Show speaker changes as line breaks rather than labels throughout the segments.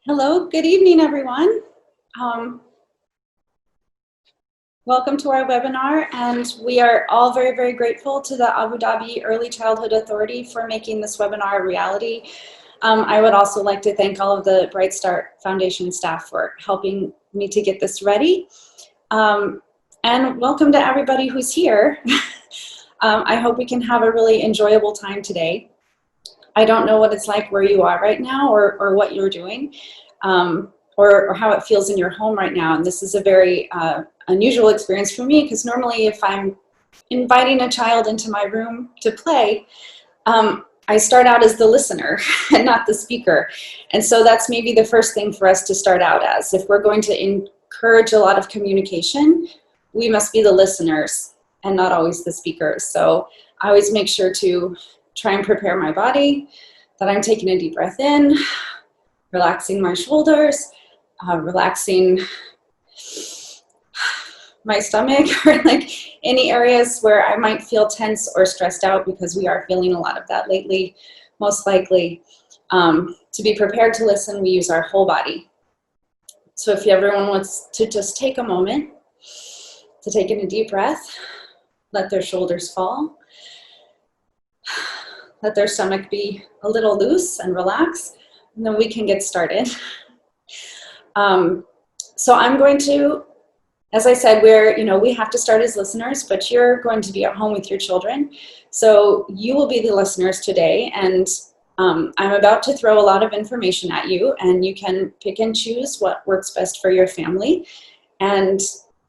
Hello, good evening, everyone. Um, Welcome to our webinar, and we are all very, very grateful to the Abu Dhabi Early Childhood Authority for making this webinar a reality. I would also like to thank all of the Bright Start Foundation staff for helping me to get this ready. And welcome to everybody who's here. I hope we can have a really enjoyable time today. I don't know what it's like where you are right now or what you're doing. Or how it feels in your home right now. And this is a very unusual experience for me, because normally if I'm inviting a child into my room to play, I start out as the listener and not the speaker. And so that's maybe the first thing for us to start out as. If we're going to encourage a lot of communication, we must be the listeners and not always the speakers. So I always make sure to try and prepare my body, that I'm taking a deep breath in, relaxing my shoulders, relaxing my stomach, or like any areas where I might feel tense or stressed out, because we are feeling a lot of that lately, most likely. To be prepared to listen, we use our whole body. So if everyone wants to just take a moment to take in a deep breath, let their shoulders fall, let their stomach be a little loose and relax, and then we can get started. So I'm going to, as I said, we have to start as listeners, but you're going to be at home with your children. So you will be the listeners today, and I'm about to throw a lot of information at you, and you can pick and choose what works best for your family. And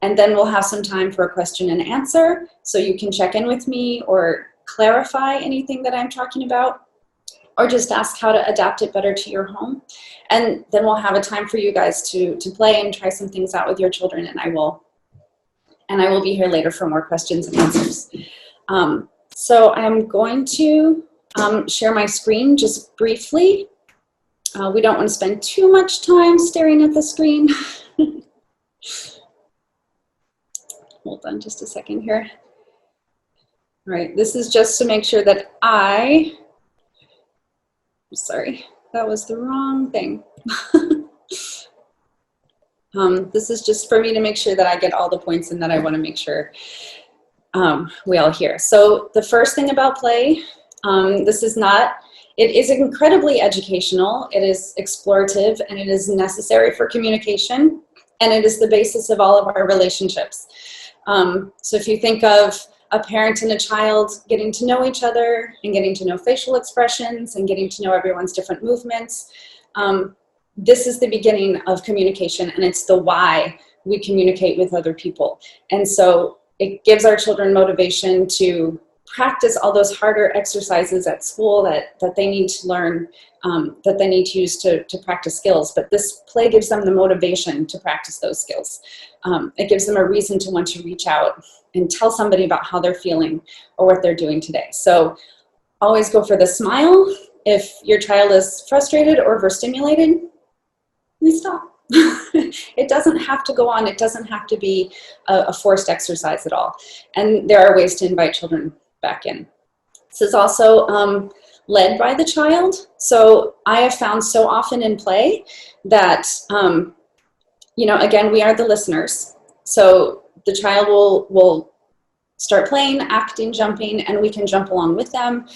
then we'll have some time for a question and answer, so you can check in with me or clarify anything that I'm talking about, or just ask how to adapt it better to your home. And then we'll have a time for you guys to play and try some things out with your children, and I will be here later for more questions and answers. So I'm going to share my screen just briefly. We don't want to spend too much time staring at the screen. Hold on just a second here. All right, this is just to make sure that sorry, that was the wrong thing. This is just for me to make sure that I get all the points and that I want to make sure we all hear. So the first thing about play, it is incredibly educational, it is explorative, and it is necessary for communication, and it is the basis of all of our relationships. So if you think of a parent and a child getting to know each other and getting to know facial expressions and getting to know everyone's different movements, this is the beginning of communication, and it's the why we communicate with other people. And so it gives our children motivation to practice all those harder exercises at school that they need to learn, that they need to use to practice skills. But this play gives them the motivation to practice those skills. It gives them a reason to want to reach out and tell somebody about how they're feeling or what they're doing today. So always go for the smile. If your child is frustrated or overstimulated, we stop. It doesn't have to go on. It doesn't have to be a forced exercise at all. And there are ways to invite children back in. This is also led by the child. So I have found so often in play that, again, we are the listeners. So the child will start playing, acting, jumping, and we can jump along with them.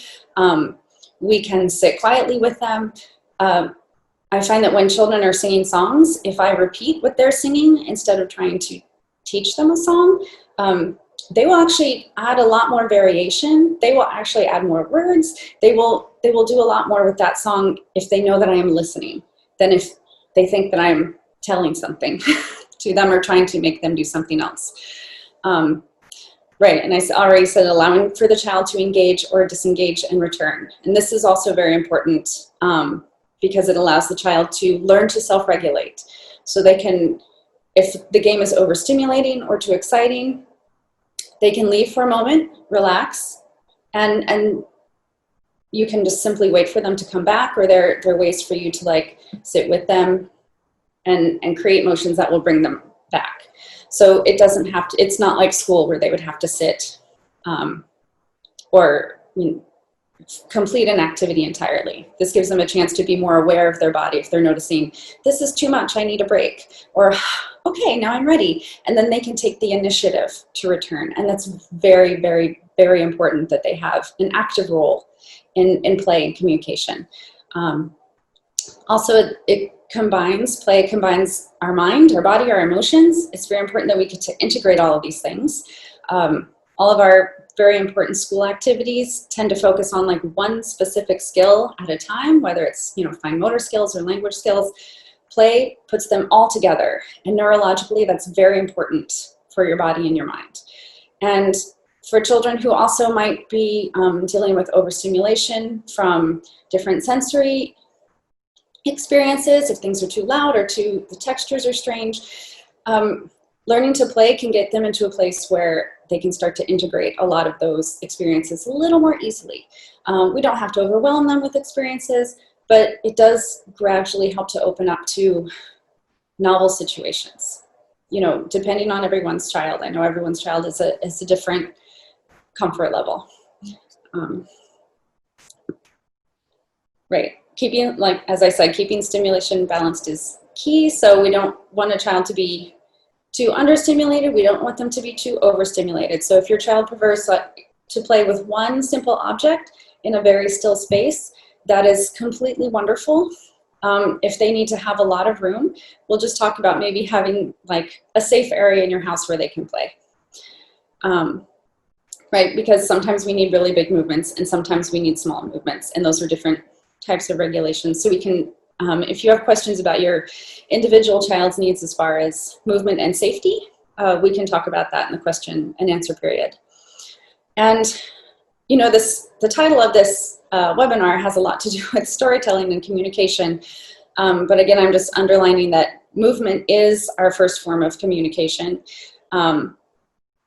We can sit quietly with them. I find that when children are singing songs, if I repeat what they're singing instead of trying to teach them a song, they will actually add a lot more variation. They will actually add more words. They will do a lot more with that song if they know that I am listening than if they think that I'm telling something to them or trying to make them do something else. Right, and I already said allowing for the child to engage or disengage and return. And this is also very important because it allows the child to learn to self-regulate. So they can, if the game is overstimulating or too exciting, they can leave for a moment, relax, and you can just simply wait for them to come back, or there are ways for you to like sit with them and create motions that will bring them back. So it doesn't have to, it's not like school where they would have to sit or complete an activity entirely. This gives them a chance to be more aware of their body. If they're noticing, this is too much, I need a break, or okay, now I'm ready. And then they can take the initiative to return. And that's very, very, very important that they have an active role in play and communication. Also, play combines our mind, our body, our emotions. It's very important that we get to integrate all of these things. All of our very important school activities tend to focus on like one specific skill at a time, whether it's, fine motor skills or language skills. Play puts them all together, and neurologically that's very important for your body and your mind. And for children who also might be dealing with overstimulation from different sensory experiences, if things are too loud or the textures are strange, learning to play can get them into a place where they can start to integrate a lot of those experiences a little more easily. We don't have to overwhelm them with experiences, but it does gradually help to open up to novel situations. Depending on everyone's child. I know everyone's child is a different comfort level. Right. Keeping, as I said, keeping stimulation balanced is key. So we don't want a child to be too understimulated. We don't want them to be too overstimulated. So if your child prefers to play with one simple object in a very still space, that is completely wonderful. If they need to have a lot of room, we'll just talk about maybe having like a safe area in your house where they can play. Right, because sometimes we need really big movements and sometimes we need small movements, and those are different types of regulations. So we can, if you have questions about your individual child's needs as far as movement and safety, we can talk about that in the question and answer period. And the title of this webinar has a lot to do with storytelling and communication. But again, I'm just underlining that movement is our first form of communication. And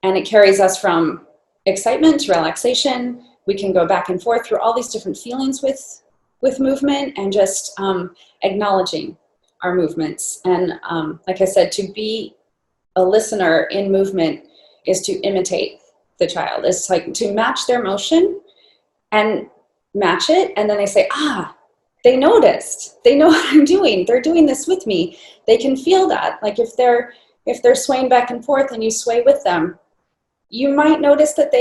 it carries us from excitement to relaxation. We can go back and forth through all these different feelings with movement, and just acknowledging our movements. And like I said, to be a listener in movement is to imitate the child. It's like to match their motion and match it, and then they say, they noticed. They know what I'm doing. They're doing this with me. They can feel that. Like if they're swaying back and forth and you sway with them, you might notice that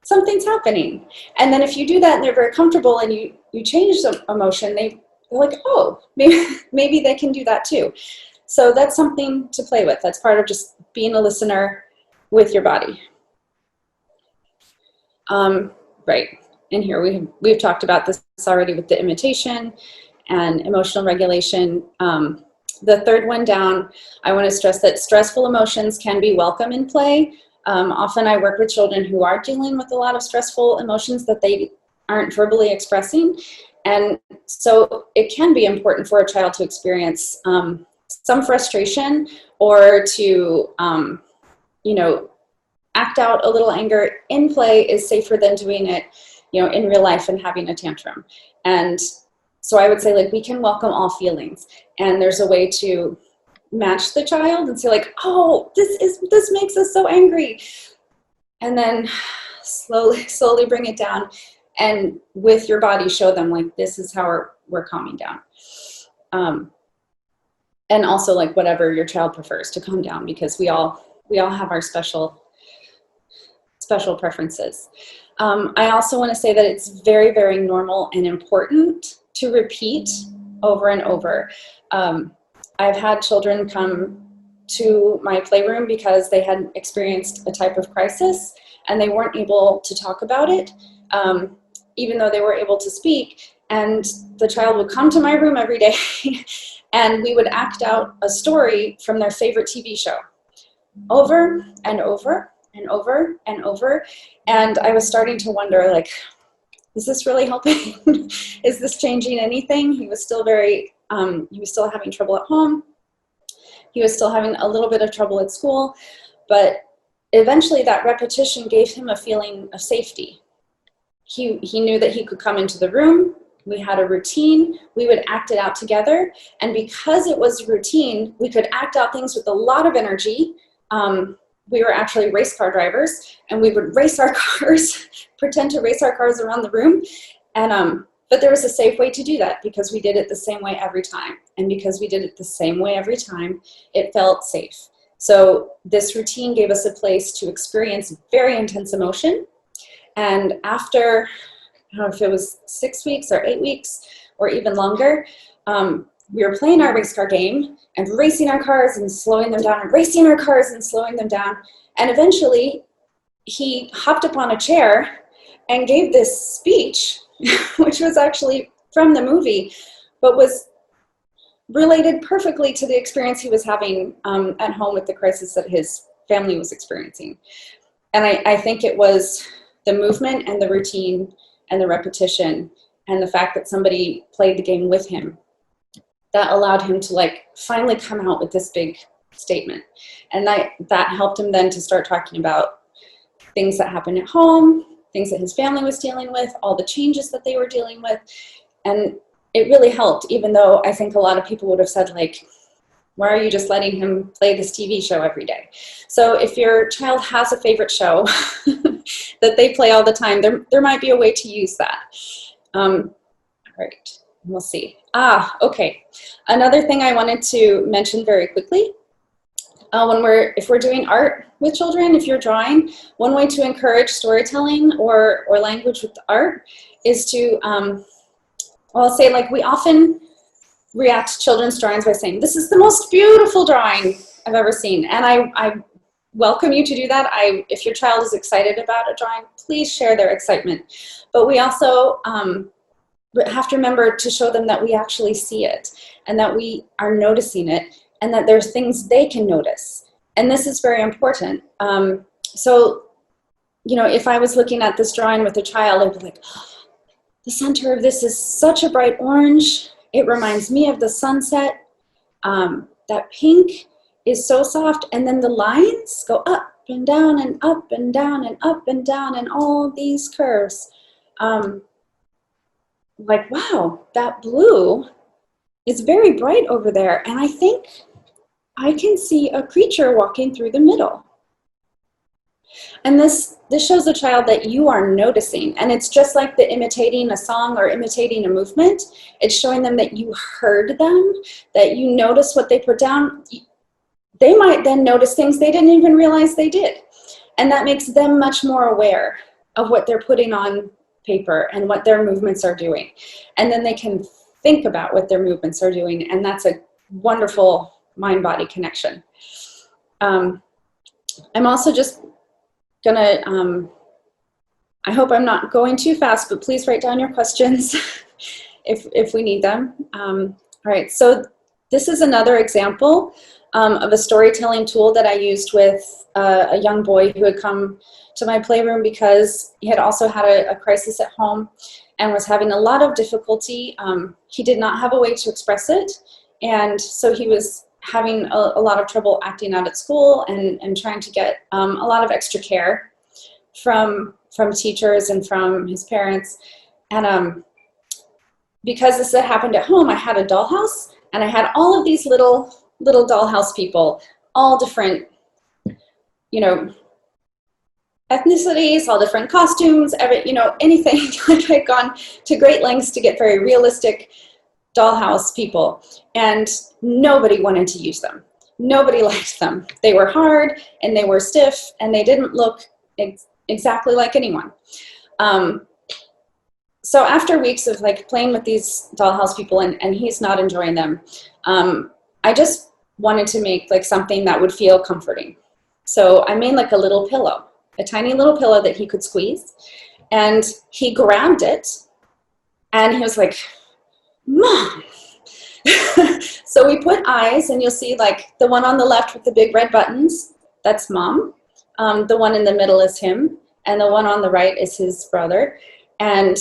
something's happening. And then if you do that and they're very comfortable and you change the emotion, they're like, maybe they can do that too. So that's something to play with. That's part of just being a listener with your body. Right. And here we've talked about this already with the imitation and emotional regulation. The third one down, I want to stress that stressful emotions can be welcome in play. Often I work with children who are dealing with a lot of stressful emotions that they aren't verbally expressing. And so it can be important for a child to experience some frustration, or to, act out a little anger in play is safer than doing it, in real life and having a tantrum. And so I would say, we can welcome all feelings. And there's a way to match the child and say this makes us so angry. And then slowly bring it down, and with your body show them this is how we're calming down. And also whatever your child prefers to calm down, because we all have our special preferences. I also want to say that it's very, very normal and important to repeat over and over. I've had children come to my playroom because they had experienced a type of crisis and they weren't able to talk about it, even though they were able to speak. And the child would come to my room every day and we would act out a story from their favorite TV show over and over and over and over. And I was starting to wonder, is this really helping? Is this changing anything? He was still he was still having trouble at home. He was still having a little bit of trouble at school, but eventually that repetition gave him a feeling of safety. He knew that he could come into the room. We had a routine. We would act it out together. And because it was routine, we could act out things with a lot of energy, we were actually race car drivers, and we would race our cars, pretend to race our cars around the room. And but there was a safe way to do that because we did it the same way every time. And because we did it the same way every time, it felt safe. So this routine gave us a place to experience very intense emotion. And after, I don't know if it was 6 weeks or 8 weeks or even longer, we were playing our race car game and racing our cars and slowing them down and racing our cars and slowing them down. And eventually he hopped up on a chair and gave this speech, which was actually from the movie, but was related perfectly to the experience he was having at home with the crisis that his family was experiencing. And I think it was the movement and the routine and the repetition and the fact that somebody played the game with him that allowed him to like finally come out with this big statement. And that helped him then to start talking about things that happened at home, things that his family was dealing with, all the changes that they were dealing with. And it really helped, even though I think a lot of people would have said, like, why are you just letting him play this TV show every day? So if your child has a favorite show that they play all the time, there might be a way to use that. All right, we'll see. Okay. Another thing I wanted to mention very quickly, if we're doing art with children, if you're drawing, one way to encourage storytelling or language with art is to, I'll say, like, we often react to children's drawings by saying, this is the most beautiful drawing I've ever seen. And I welcome you to do that. If your child is excited about a drawing, please share their excitement. But we also have to remember to show them that we actually see it and that we are noticing it and that there's things they can notice. And this is very important. So, you know, if I was looking at this drawing with a child, I'd be like, oh, the center of this is such a bright orange. It reminds me of the sunset. That pink is so soft. And then the lines go up and down and up and down and up and down and all these curves. Like, wow, that blue is very bright over there. And I think I can see a creature walking through the middle. And this shows the child that you are noticing. And it's just like the imitating a song or imitating a movement. It's showing them that you heard them, that you notice what they put down. They might then notice things they didn't even realize they did. And that makes them much more aware of what they're putting on paper and what their movements are doing. And then they can think about what their movements are doing. And that's a wonderful mind-body connection. I'm also just gonna, I hope I'm not going too fast, but please write down your questions if we need them. All right, so this is another example of a storytelling tool that I used with a young boy who had come to my playroom because he had also had a crisis at home and was having a lot of difficulty. He did not have a way to express it, and so he was having a lot of trouble acting out at school and trying to get a lot of extra care from teachers and from his parents. And because this had happened at home, I had a dollhouse, and I had all of these little dollhouse people, all different, you know, ethnicities, all different costumes, anything. Like, I'd gone to great lengths to get very realistic dollhouse people, and nobody wanted to use them. Nobody liked them. They were hard and they were stiff and they didn't look exactly like anyone. So after weeks of like playing with these dollhouse people and he's not enjoying them, I just wanted to make like something that would feel comforting. So I made like a little pillow, a tiny little pillow that he could squeeze, and he grabbed it and he was like, Mom. So we put eyes, and you'll see like the one on the left with the big red buttons, that's Mom. The one in the middle is him, and the one on the right is his brother. And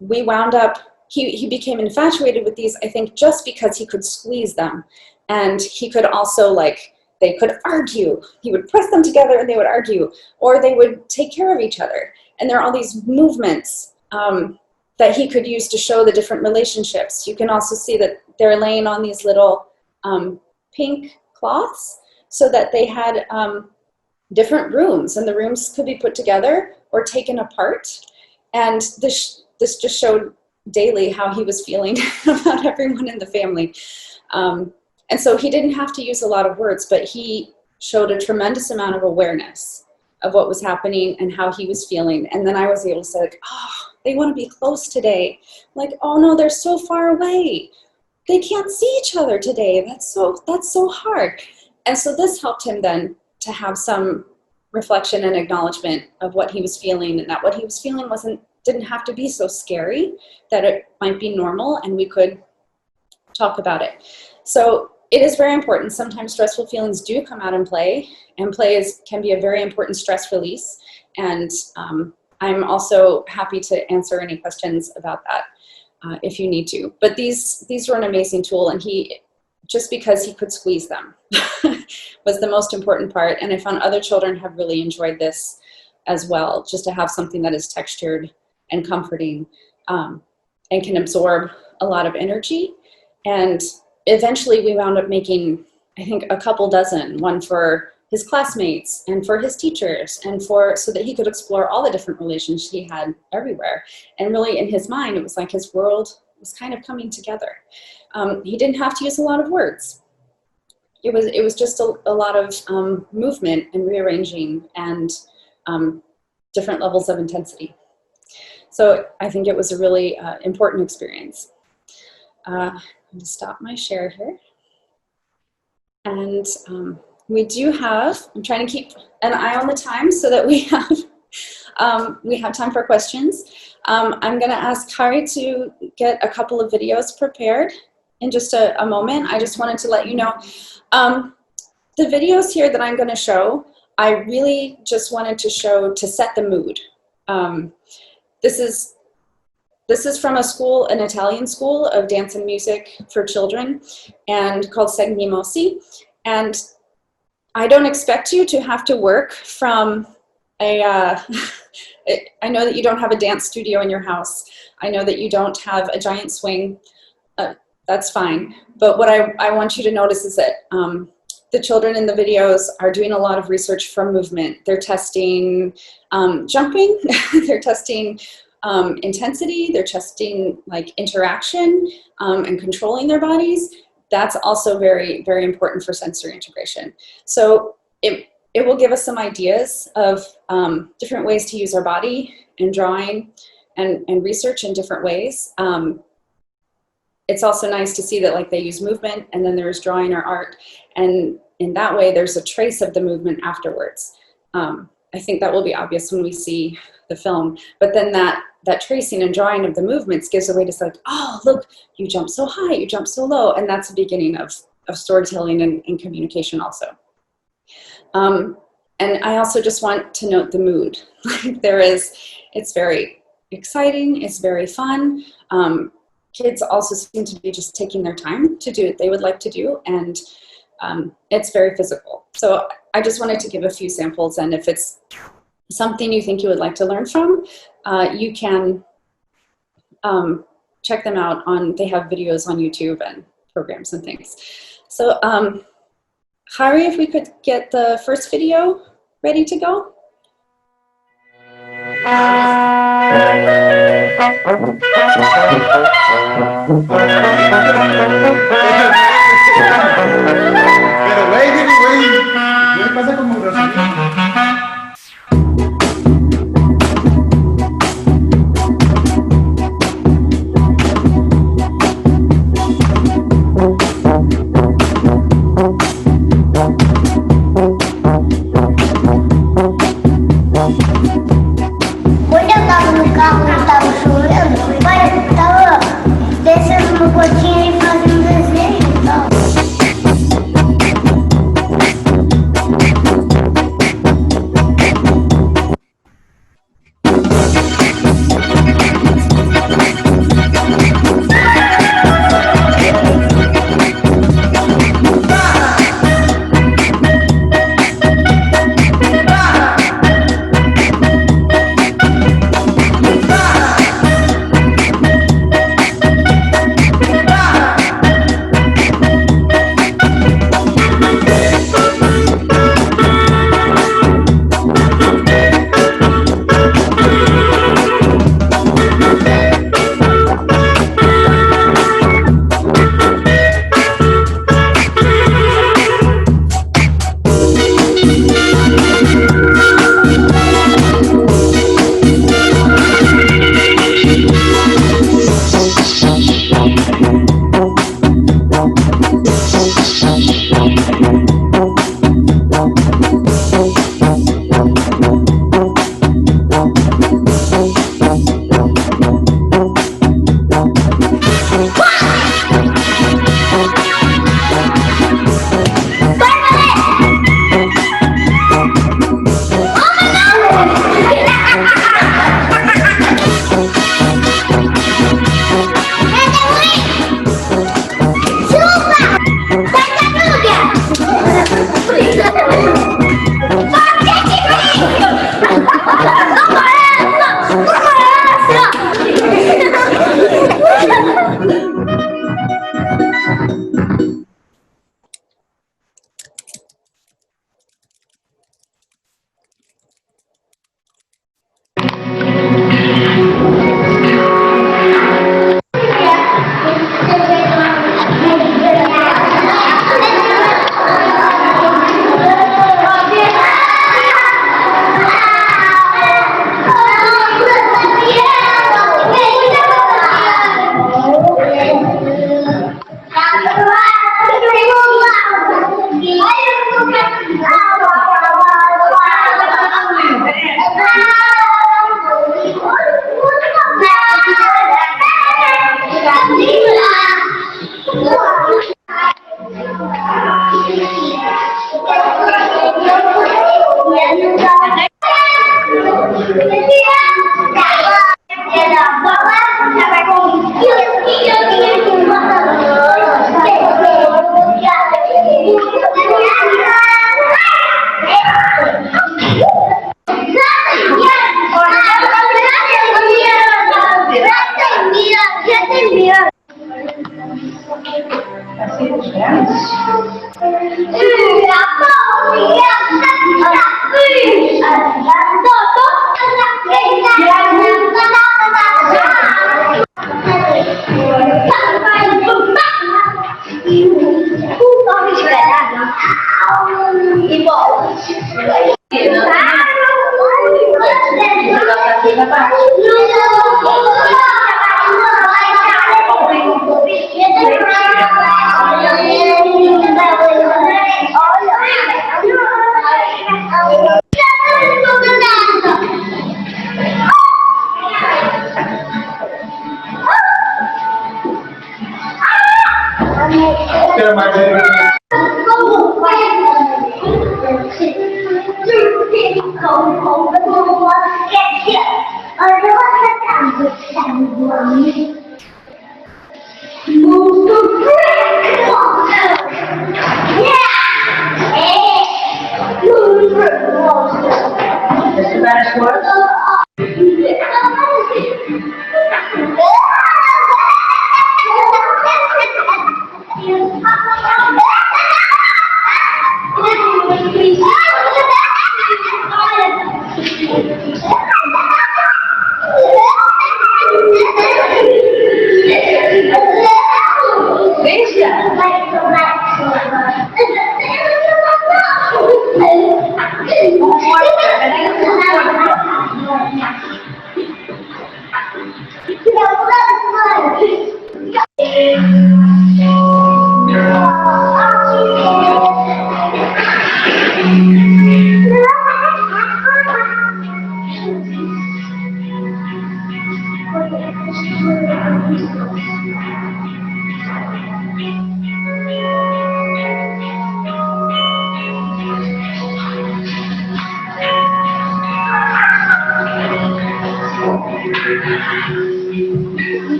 we wound up, he became infatuated with these, I think, just because he could squeeze them. And he could also, like, they could argue. He would press them together and they would argue, or they would take care of each other. And there are all these movements that he could use to show the different relationships. You can also see that they're laying on these little pink cloths so that they had different rooms, and the rooms could be put together or taken apart. And this just showed daily how he was feeling about everyone in the family. And so he didn't have to use a lot of words, but he showed a tremendous amount of awareness of what was happening and how he was feeling. And then I was able to say, like, oh, they want to be close today. Like, oh no, they're so far away. They can't see each other today. That's so hard. And so this helped him then to have some reflection and acknowledgement of what he was feeling, and that what he was feeling didn't have to be so scary, that it might be normal and we could talk about it. So it is very important. Sometimes stressful feelings do come out in play, and play can be a very important stress release. And I'm also happy to answer any questions about that if you need to. But these were an amazing tool, and just because he could squeeze them was the most important part. And I found other children have really enjoyed this as well, just to have something that is textured and comforting and can absorb a lot of energy. And eventually we wound up making, I think, a couple dozen, one for his classmates and for his teachers, and so that he could explore all the different relations he had everywhere. And really in his mind, it was like his world was kind of coming together. He didn't have to use a lot of words. It was just a lot of movement and rearranging and different levels of intensity. So I think it was a really important experience. I'm going to stop my share here. And we do have, I'm trying to keep an eye on the time so that we have time for questions. I'm going to ask Kari to get a couple of videos prepared in just a moment. I just wanted to let you know, the videos here that I'm going to show, I really just wanted to show to set the mood. This is from a school, an Italian school of dance and music for children, and called Segni Mossi. And I don't expect you to have to work from I know that you don't have a dance studio in your house. I know that you don't have a giant swing. That's fine. But what I want you to notice is that the children in the videos are doing a lot of research from movement. They're testing jumping, they're testing intensity, they're testing like interaction and controlling their bodies. That's also very, very important for sensory integration. So it will give us some ideas of different ways to use our body in drawing and research in different ways. It's also nice to see that like they use movement, and then there's drawing or art, and in that way there's a trace of the movement afterwards. I think that will be obvious when we see the film, but then that tracing and drawing of the movements gives a way to say, like, oh, look, you jump so high, you jump so low, and that's the beginning of storytelling and communication also. And I also just want to note the mood. It's very exciting, it's very fun. Kids also seem to be just taking their time to do what they would like to do, and it's very physical. So I just wanted to give a few samples, and if it's something you think you would like to learn from, you can check them out they have videos on YouTube and programs and things. So Hari, if we could get the first video ready to go.
Pero güey, pasa como Rosalía.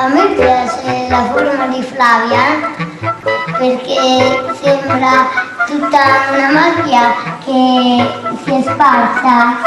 A me piace la forma di Flavia perché sembra tutta una macchia che si è sparsa.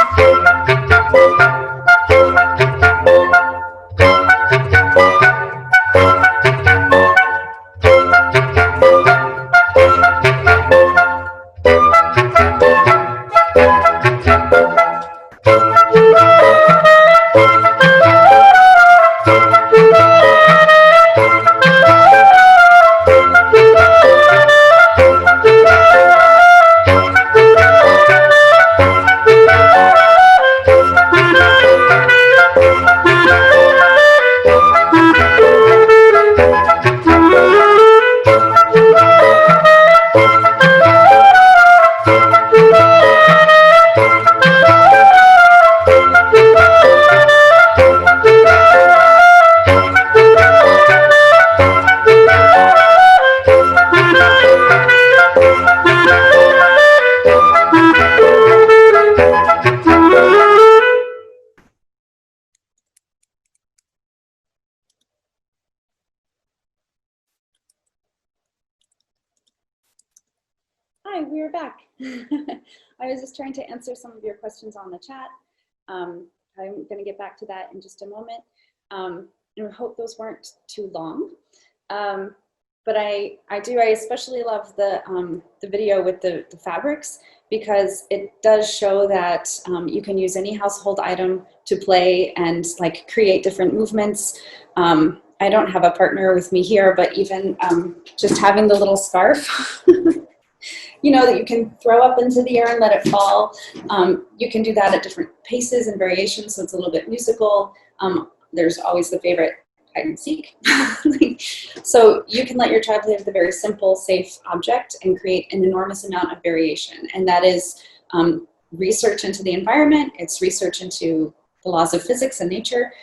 Hi, we're back. I was just trying to answer some of your questions on the chat. I'm going to get back to that in just a moment. And I hope those weren't too long. But I especially love the video with the fabrics, because it does show that you can use any household item to play and like create different movements. I don't have a partner with me here, but even just having the little scarf, you know, that you can throw up into the air and let it fall. You can do that at different paces and variations, so it's a little bit musical. There's always the favorite hide and seek. So you can let your child play with a very simple, safe object and create an enormous amount of variation. And that is research into the environment. It's research into the laws of physics and nature.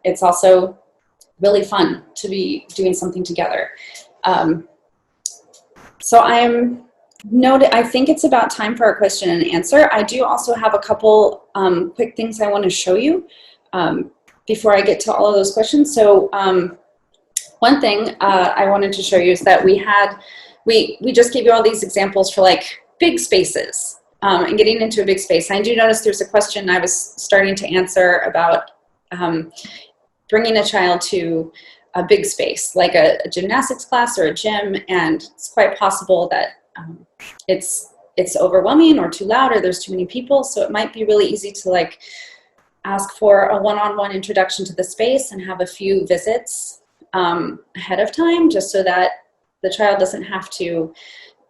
It's also really fun to be doing something together. So I think it's about time for our question and answer. I do also have a couple quick things I want to show you before I get to all of those questions. So one thing I wanted to show you is that we just gave you all these examples for like big spaces and getting into a big space. I do notice there's a question I was starting to answer about bringing a child to a big space, like a gymnastics class or a gym, and it's quite possible that it's overwhelming or too loud or there's too many people. So it might be really easy to like ask for a one-on-one introduction to the space and have a few visits ahead of time, just so that the child doesn't have to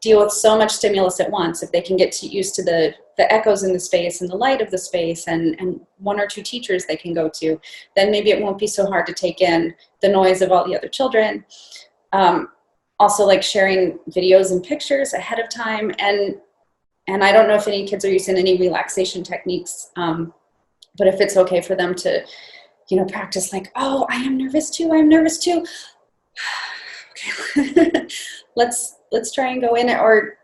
deal with so much stimulus at once. If they can get used to the echoes in the space and the light of the space and one or two teachers they can go to, then maybe it won't be so hard to take in the noise of all the other children. Also, like sharing videos and pictures ahead of time. And I don't know if any kids are using any relaxation techniques, but if it's okay for them to, you know, practice like, oh, I am nervous too, I'm nervous too. Okay. Let's try and go in, or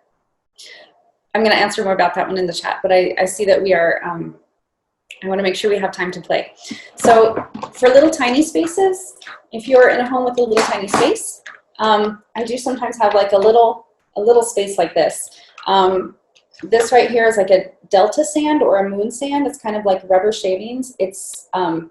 I'm going to answer more about that one in the chat, but I see that we are, I want to make sure we have time to play. So for little tiny spaces, if you're in a home with a little tiny space, I do sometimes have like a little space like this. This right here is like a delta sand or a moon sand. It's kind of like rubber shavings. It's a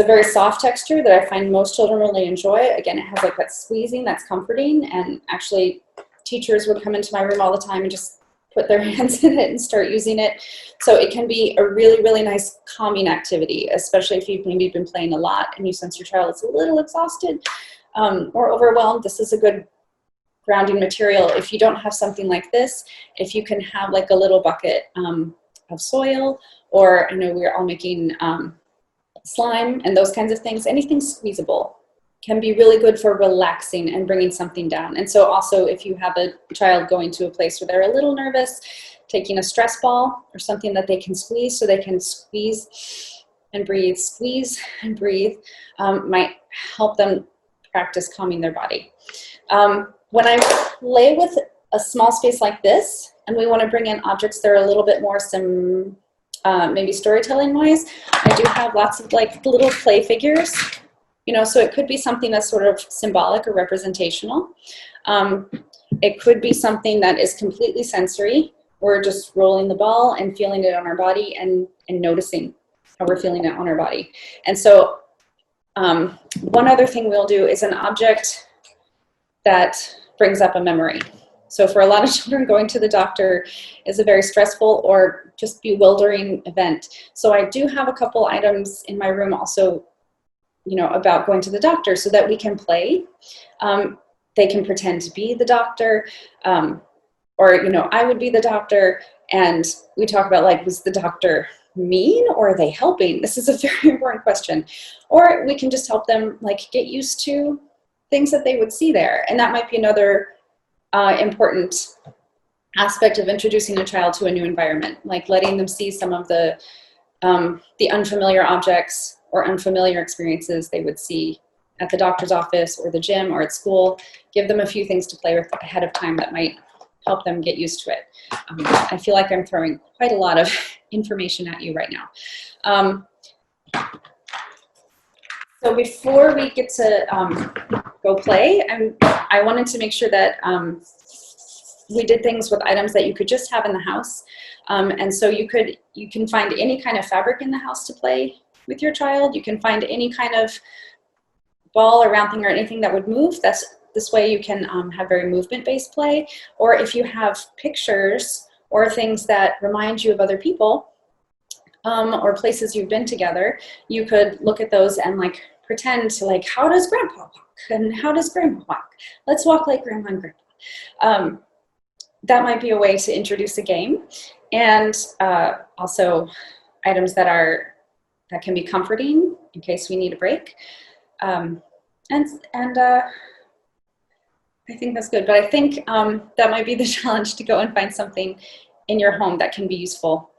very soft texture that I find most children really enjoy. Again, it has like that squeezing that's comforting, and actually teachers would come into my room all the time and just put their hands in it and start using it. So it can be a really, really nice calming activity, especially if you've maybe been playing a lot and you sense your child is a little exhausted or overwhelmed. This is a good grounding material. If you don't have something like this, if you can have like a little bucket of soil, or I know we're all making slime and those kinds of things, anything squeezable can be really good for relaxing and bringing something down. And so also if you have a child going to a place where they're a little nervous, taking a stress ball or something that they can squeeze so they can squeeze and breathe, squeeze and breathe, might help them practice calming their body. When I play with a small space like this, and we want to bring in objects that are a little bit more maybe storytelling wise, I do have lots of like little play figures, you know, so it could be something that's sort of symbolic or representational. It could be something that is completely sensory. We're just rolling the ball and feeling it on our body and noticing how we're feeling it on our body. And so one other thing we'll do is an object that brings up a memory. So for a lot of children, going to the doctor is a very stressful or just bewildering event. So I do have a couple items in my room also, you know, about going to the doctor so that we can play. They can pretend to be the doctor, or, you know, I would be the doctor, and we talk about like, was the doctor mean or are they helping? This is a very important question. Or we can just help them like get used to things that they would see there. And that might be another important aspect of introducing a child to a new environment, like letting them see some of the unfamiliar objects or unfamiliar experiences they would see at the doctor's office or the gym or at school. Give them a few things to play with ahead of time that might help them get used to it. I feel like I'm throwing quite a lot of information at you right now. So before we get to go play, I wanted to make sure that we did things with items that you could just have in the house. And so you can find any kind of fabric in the house to play with your child. You can find any kind of ball or round thing or anything that would move. This way you can have very movement-based play. Or if you have pictures or things that remind you of other people or places you've been together, you could look at those and like pretend to like, how does Grandpa walk? And how does Grandma walk? Let's walk like Grandma and Grandpa. That might be a way to introduce a game. And also items that can be comforting in case we need a break. And I think that's good. But I think that might be the challenge, to go and find something in your home that can be useful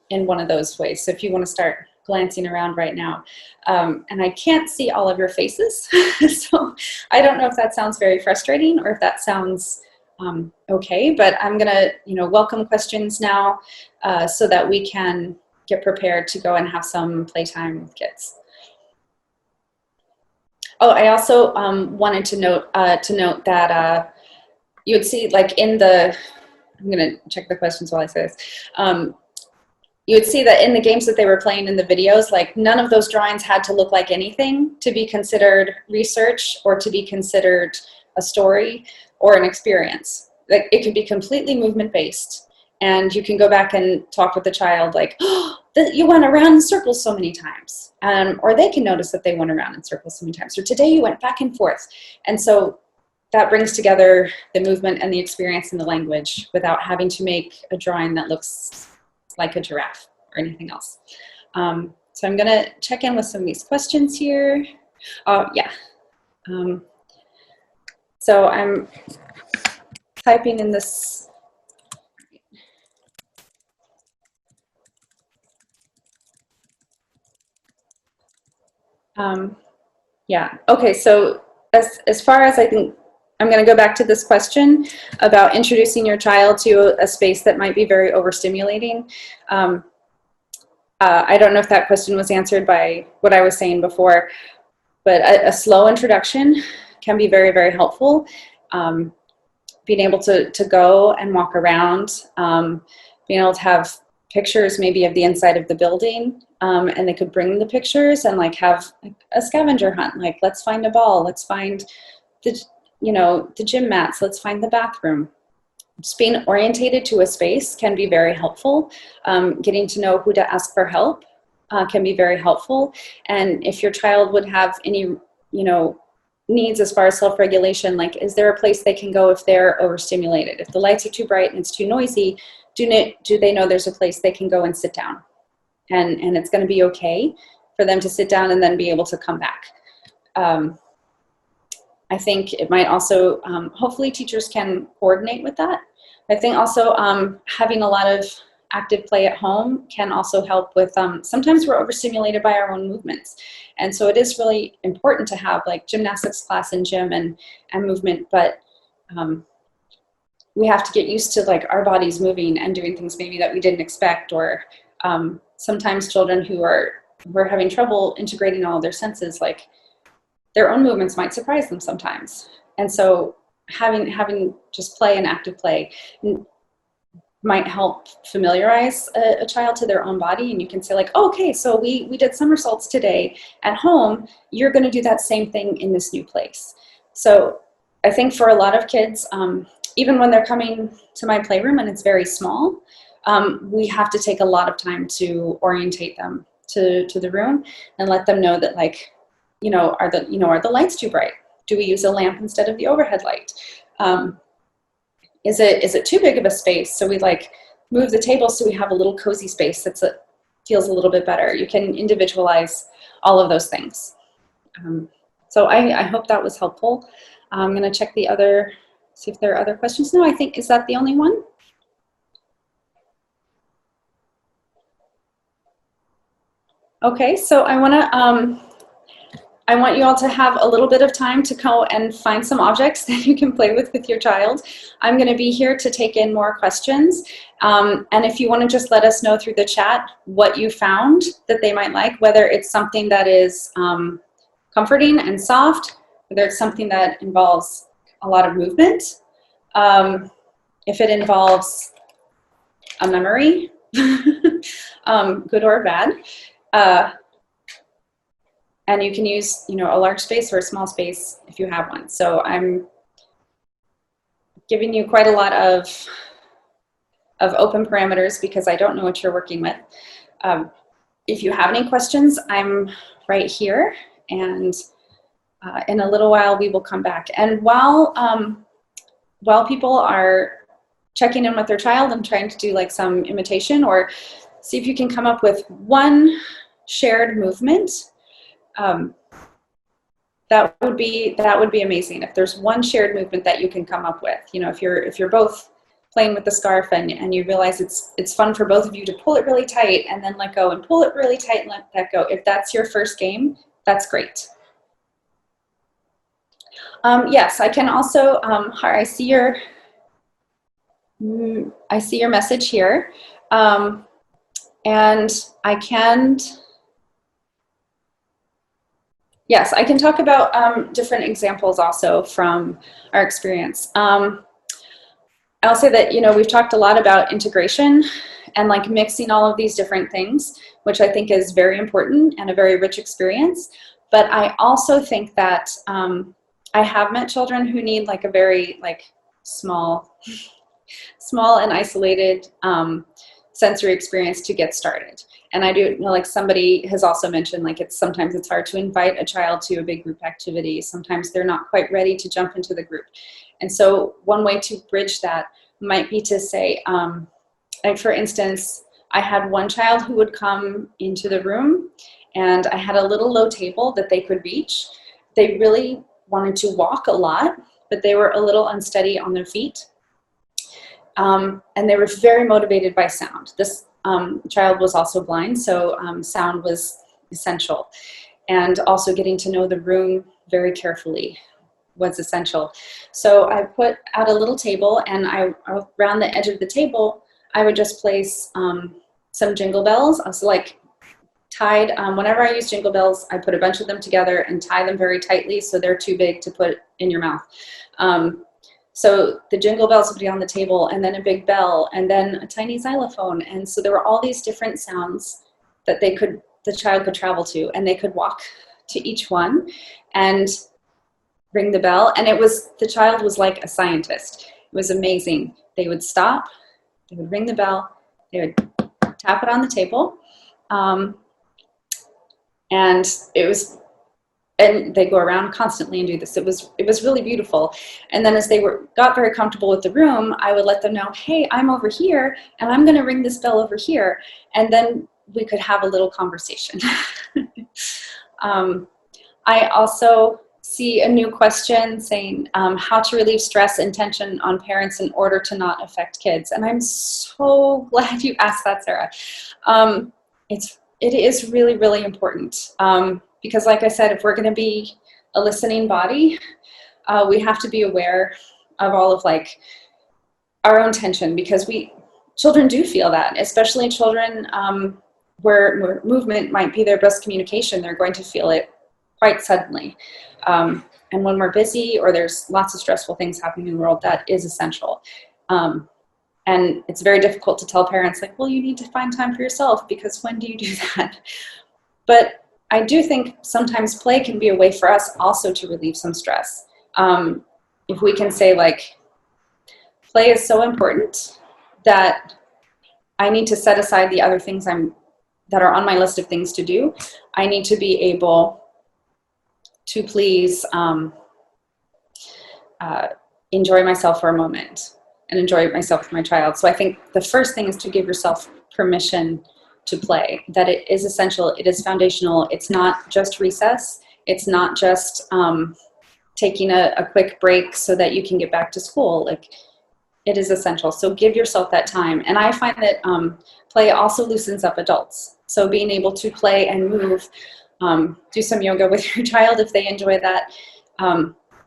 in one of those ways. So if you want to start glancing around right now, and I can't see all of your faces, so I don't know if that sounds very frustrating or if that sounds okay, but I'm gonna welcome questions now so that we can get prepared to go and have some playtime with kids. Oh, I also wanted to note that you would see, like in the, I'm gonna check the questions while I say this. You would see that in the games that they were playing in the videos, like none of those drawings had to look like anything to be considered research or to be considered a story or an experience. Like it could be completely movement based, and you can go back and talk with the child like, oh, you went around in circles so many times. Or they can notice that they went around in circles so many times. Or today you went back and forth. And so that brings together the movement and the experience and the language without having to make a drawing that looks like a giraffe or anything else. So I'm gonna check in with some of these questions here. Oh, yeah. So I'm typing in this. Yeah, okay, so as far as I think, I'm going to go back to this question about introducing your child to a space that might be very overstimulating. I don't know if that question was answered by what I was saying before, but a slow introduction can be very, very helpful. Being able to go and walk around, being able to have pictures maybe of the inside of the building, and they could bring the pictures and like have a scavenger hunt, like let's find a ball, let's find the gym mats, let's find the bathroom. Just being orientated to a space can be very helpful. Getting to know who to ask for help can be very helpful. And if your child would have any needs as far as self-regulation, like is there a place they can go if they're overstimulated? If the lights are too bright and it's too noisy, do they know there's a place they can go and sit down? And it's going to be okay for them to sit down and then be able to come back. I think it might also, hopefully teachers can coordinate with that. I think also having a lot of active play at home can also help with, sometimes we're overstimulated by our own movements. And so it is really important to have like gymnastics class and gym and movement, but we have to get used to like our bodies moving and doing things maybe that we didn't expect, or sometimes children who are having trouble integrating all of their senses, like their own movements might surprise them sometimes. And so having just play and active play might help familiarize a child to their own body. And you can say like, oh, okay, so we did somersaults today at home. You're going to do that same thing in this new place. So I think for a lot of kids, even when they're coming to my playroom and it's very small, we have to take a lot of time to orientate them to the room and let them know that like, are the lights too bright? Do we use a lamp instead of the overhead light? Is it too big of a space? So we like move the table so we have a little cozy space that feels a little bit better. You can individualize all of those things. So I hope that was helpful. I'm going to check see if there are other questions. No, I think, is that the only one? Okay, so I want you all to have a little bit of time to go and find some objects that you can play with your child. I'm going to be here to take in more questions. And if you want to just let us know through the chat what you found that they might like, whether it's something that is comforting and soft, whether it's something that involves a lot of movement, if it involves a memory, good or bad, and you can use, you know, a large space or a small space if you have one. So I'm giving you quite a lot of open parameters because I don't know what you're working with. If you have any questions, I'm right here, and in a little while we will come back. And while people are checking in with their child and trying to do like some imitation, or see if you can come up with one shared movement, that would be amazing. If there's one shared movement that you can come up with, you know, if you're both playing with the scarf and you realize it's fun for both of you to pull it really tight and then let go, and pull it really tight and let that go. If that's your first game, that's great. Yes, I can also, I see your message here, and I can, yes, I can talk about different examples also from our experience. I'll say that, you know, we've talked a lot about integration and like mixing all of these different things, which I think is very important and a very rich experience. But I also think that I have met children who need like a very like small and isolated sensory experience to get started. And I do know, like somebody has also mentioned, like sometimes it's hard to invite a child to a big group activity. Sometimes they're not quite ready to jump into the group. And so one way to bridge that might be to say, like for instance, I had one child who would come into the room and I had a little low table that they could reach. They really wanted to walk a lot, but they were a little unsteady on their feet. And they were very motivated by sound. This child was also blind, so sound was essential. And also getting to know the room very carefully was essential. So I put out a little table, and around the edge of the table, I would just place some jingle bells. I was like tied, whenever I use jingle bells, I put a bunch of them together and tie them very tightly so they're too big to put in your mouth. So the jingle bells would be on the table, and then a big bell, and then a tiny xylophone. And so there were all these different sounds that the child could travel to, and they could walk to each one and ring the bell. And the child was like a scientist. It was amazing. They would stop, they would ring the bell, they would tap it on the table. And they go around constantly and do this. It was really beautiful. And then as they got very comfortable with the room, I would let them know, hey, I'm over here, and I'm gonna ring this bell over here. And then we could have a little conversation. I also see a new question saying how to relieve stress and tension on parents in order to not affect kids. And I'm so glad you asked that, Sarah. It is really, really important. Because like I said, if we're going to be a listening body, we have to be aware of all of like our own tension, because children do feel that, especially children where movement might be their best communication. They're going to feel it quite suddenly. And when we're busy or there's lots of stressful things happening in the world, that is essential. And it's very difficult to tell parents like, well, you need to find time for yourself, because when do you do that? But I do think sometimes play can be a way for us also to relieve some stress. If we can say like, play is so important that I need to set aside the other things that are on my list of things to do. I need to be able to please enjoy myself for a moment and enjoy myself with my child. So I think the first thing is to give yourself permission to play, that it is essential, it is foundational. It's not just recess. It's not just taking a quick break so that you can get back to school. Like, it is essential. So give yourself that time. And I find that play also loosens up adults. So being able to play and move, do some yoga with your child if they enjoy that.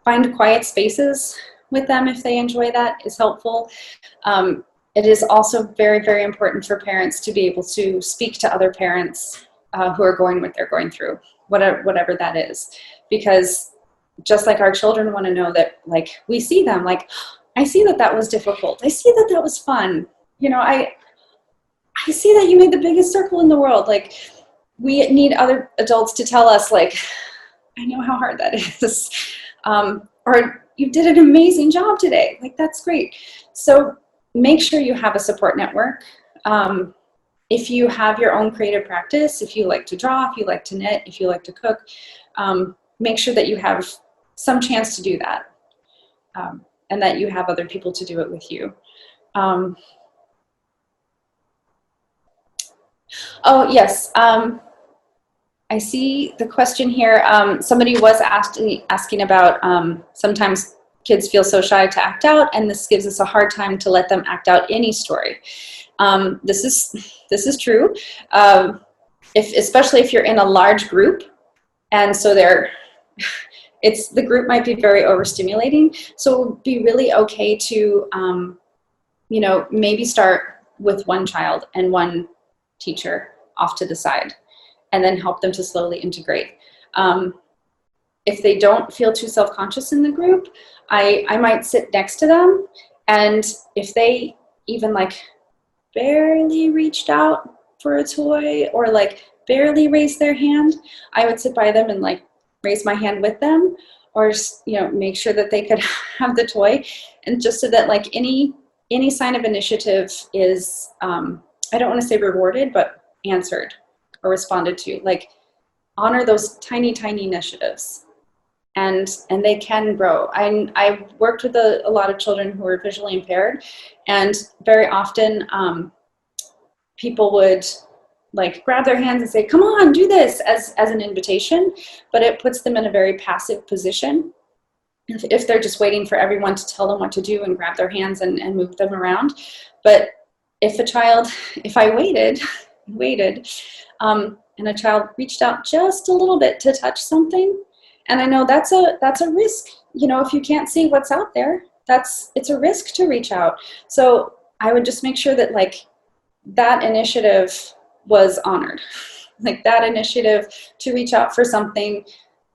Find quiet spaces with them if they enjoy that is helpful. It is also very, very important for parents to be able to speak to other parents who are going what they're going through, whatever that is. Because just like our children want to know that, like, we see them, like, I see that that was difficult. I see that that was fun. You know, I see that you made the biggest circle in the world. Like, we need other adults to tell us, like, I know how hard that is. Or you did an amazing job today. Like, that's great. So make sure you have a support network. If you have your own creative practice, if you like to draw, if you like to knit, if you like to cook, make sure that you have some chance to do that, and that you have other people to do it with you. Oh, yes. I see the question here. Somebody was asking about sometimes kids feel so shy to act out, and this gives us a hard time to let them act out any story. This is true. Especially if you're in a large group, and so the group might be very overstimulating. So it would be really okay to, you know, maybe start with one child and one teacher off to the side, and then help them to slowly integrate. If they don't feel too self-conscious in the group, I might sit next to them, and if they even like barely reached out for a toy or like barely raised their hand, I would sit by them and like raise my hand with them, or, you know, make sure that they could have the toy, and just so that like any sign of initiative is, I don't want to say rewarded, but answered or responded to. Like, honor those tiny initiatives, and they can grow. I worked with a lot of children who were visually impaired, and very often people would like grab their hands and say, come on, do this, as an invitation, but it puts them in a very passive position if they're just waiting for everyone to tell them what to do and grab their hands and move them around. But if I waited, and a child reached out just a little bit to touch something, and I know that's a risk, you know, if you can't see what's out there, it's a risk to reach out. So I would just make sure that like that initiative was honored, like that initiative to reach out for something,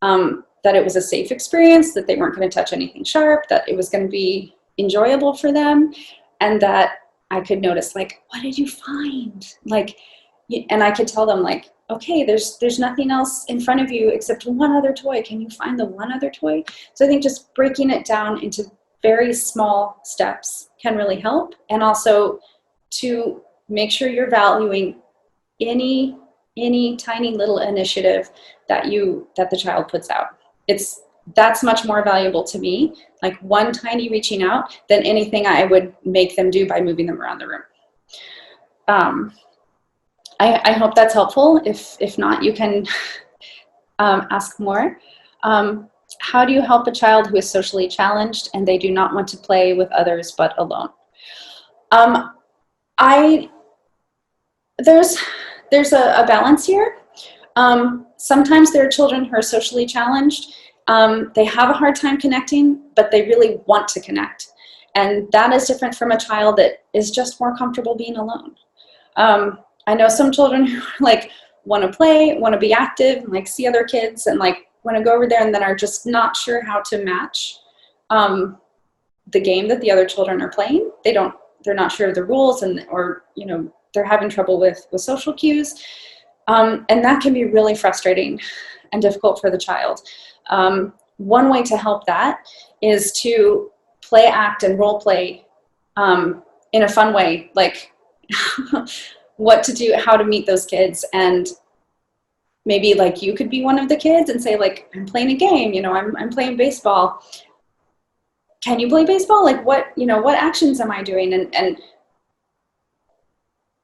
that it was a safe experience, that they weren't going to touch anything sharp, that it was going to be enjoyable for them, and that I could notice, like, what did you find? Like, and I could tell them, like, okay, there's nothing else in front of you except one other toy. Can you find the one other toy? So I think just breaking it down into very small steps can really help, and also to make sure you're valuing any tiny little initiative that the child puts out. That's much more valuable to me, like one tiny reaching out, than anything I would make them do by moving them around the room. I hope that's helpful. If not, you can ask more. How do you help a child who is socially challenged and they do not want to play with others but alone? There's a balance here. Sometimes there are children who are socially challenged. They have a hard time connecting, but they really want to connect. And that is different from a child that is just more comfortable being alone. I know some children who like want to play, want to be active, and like see other kids, and like want to go over there, and then are just not sure how to match the game that the other children are playing. They're not sure of the rules, or you know, they're having trouble with social cues. And that can be really frustrating and difficult for the child. One way to help that is to play, act, and role play in a fun way, like what to do, how to meet those kids, and maybe like you could be one of the kids and say, like, I'm playing a game, you know, I'm playing baseball. Can you play baseball? Like, what actions am I doing? And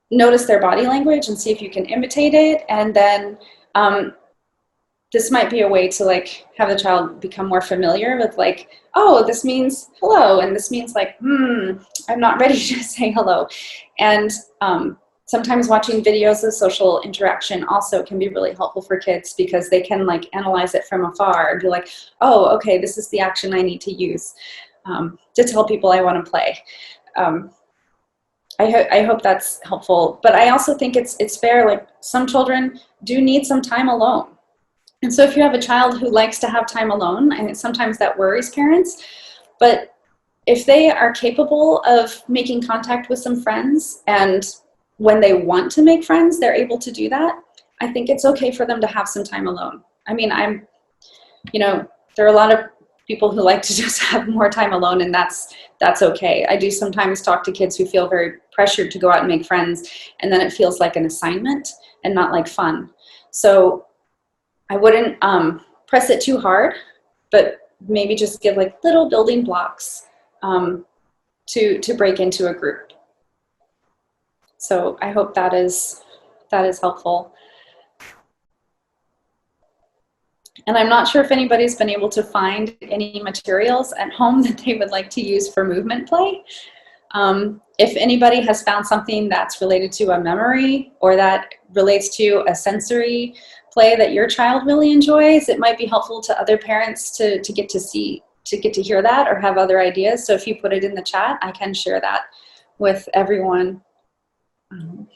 notice their body language and see if you can imitate it. And then this might be a way to like have the child become more familiar with like, oh, this means hello, and this means like, I'm not ready to say hello. And sometimes watching videos of social interaction also can be really helpful for kids, because they can like analyze it from afar and be like, oh, okay, this is the action I need to use to tell people I want to play. I hope that's helpful. But I also think it's fair, like some children do need some time alone. And so if you have a child who likes to have time alone, and sometimes that worries parents, but if they are capable of making contact with some friends, and when they want to make friends, they're able to do that, I think it's okay for them to have some time alone. I mean, there are a lot of people who like to just have more time alone, and that's okay. I do sometimes talk to kids who feel very pressured to go out and make friends, and then it feels like an assignment and not like fun. So I wouldn't press it too hard, but maybe just give like little building blocks to break into a group. So I hope that is helpful. And I'm not sure if anybody's been able to find any materials at home that they would like to use for movement play. If anybody has found something that's related to a memory or that relates to a sensory play that your child really enjoys, it might be helpful to other parents to get to hear that or have other ideas. So if you put it in the chat, I can share that with everyone. Let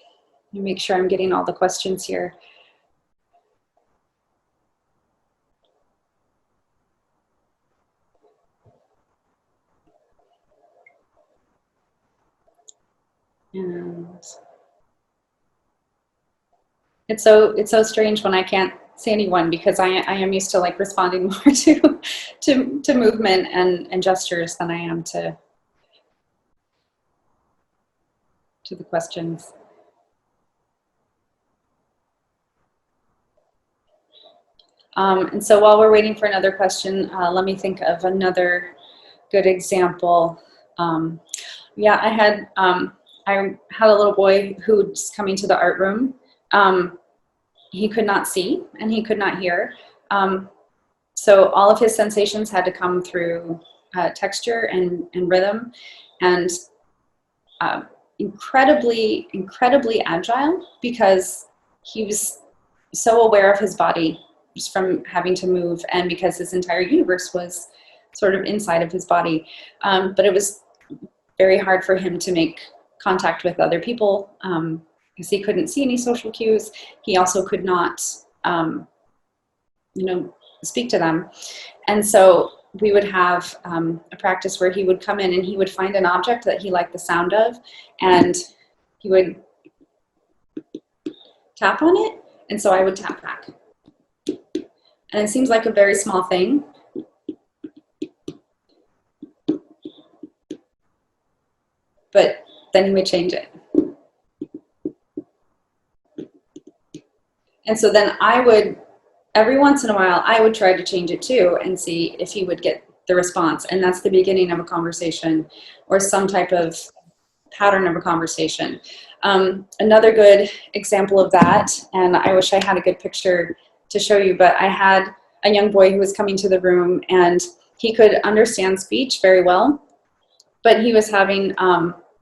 me make sure I'm getting all the questions here. And it's so strange when I can't see anyone, because I am used to like responding more to movement and gestures than I am to the questions. And so while we're waiting for another question, let me think of another good example. Yeah, I had a little boy who was coming to the art room. He could not see and he could not hear. So all of his sensations had to come through texture and rhythm, and incredibly agile, because he was so aware of his body just from having to move, and because his entire universe was sort of inside of his body. But it was very hard for him to make contact with other people, because he couldn't see any social cues. He also could not, speak to them. And so we would have a practice where he would come in and he would find an object that he liked the sound of, and he would tap on it, and so I would tap back. And it seems like a very small thing, but then he would change it. And so then every once in a while, I would try to change it too and see if he would get the response. And that's the beginning of a conversation or some type of pattern of a conversation. Another good example of that, and I wish I had a good picture to show you, but I had a young boy who was coming to the room, and he could understand speech very well, but he was having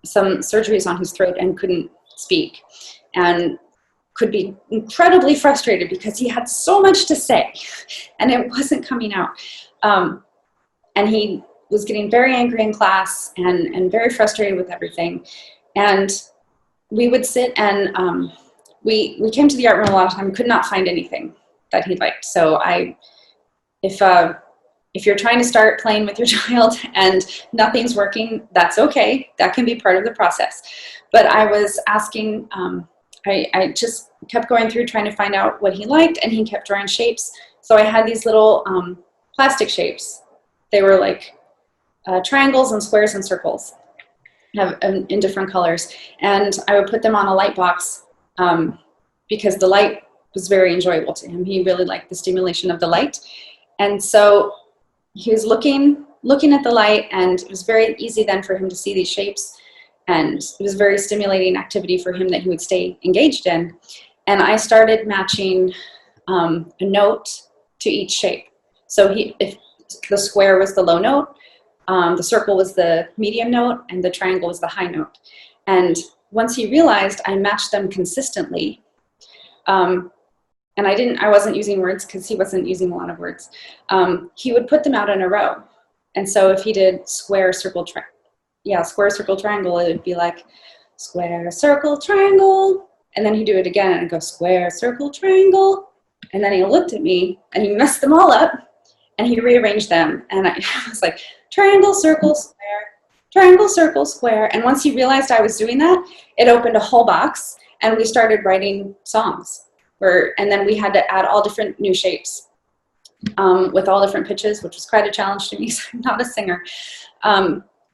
some surgeries on his throat and couldn't speak, and could be incredibly frustrated because he had so much to say and it wasn't coming out. And he was getting very angry in class and very frustrated with everything. And we would sit and we came to the art room a lot of time, could not find anything that he liked. So if you're trying to start playing with your child and nothing's working, that's okay. That can be part of the process. But I was asking, I just kept going through trying to find out what he liked, and he kept drawing shapes. So I had these little plastic shapes. They were like triangles and squares and circles in different colors. And I would put them on a light box because the light was very enjoyable to him. He really liked the stimulation of the light. And so he was looking at the light, and it was very easy then for him to see these shapes. And it was a very stimulating activity for him that he would stay engaged in. And I started matching a note to each shape. So if the square was the low note, the circle was the medium note, and the triangle was the high note. And once he realized I matched them consistently, and I wasn't using words because he wasn't using a lot of words, he would put them out in a row. And so if he did square, circle, square, circle, triangle, it would be like square, circle, triangle. And then he'd do it again and go square, circle, triangle. And then he looked at me and he messed them all up and he rearranged them. And I was like, triangle, circle, square, triangle, circle, square. And once he realized I was doing that, it opened a whole box and we started writing songs. And then we had to add all different new shapes with all different pitches, which was quite a challenge to me, so I'm not a singer.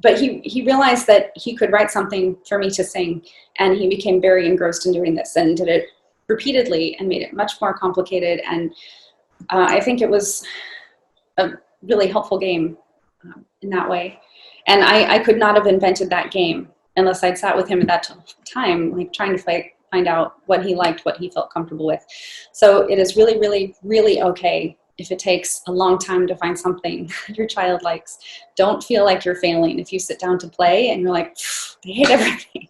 But he realized that he could write something for me to sing, and he became very engrossed in doing this and did it repeatedly and made it much more complicated. And I think it was a really helpful game in that way. And I could not have invented that game unless I'd sat with him at that time, like trying to find out what he liked, what he felt comfortable with. So it is really, really, really okay if it takes a long time to find something your child likes. Don't feel like you're failing if you sit down to play and you're like, they hate everything.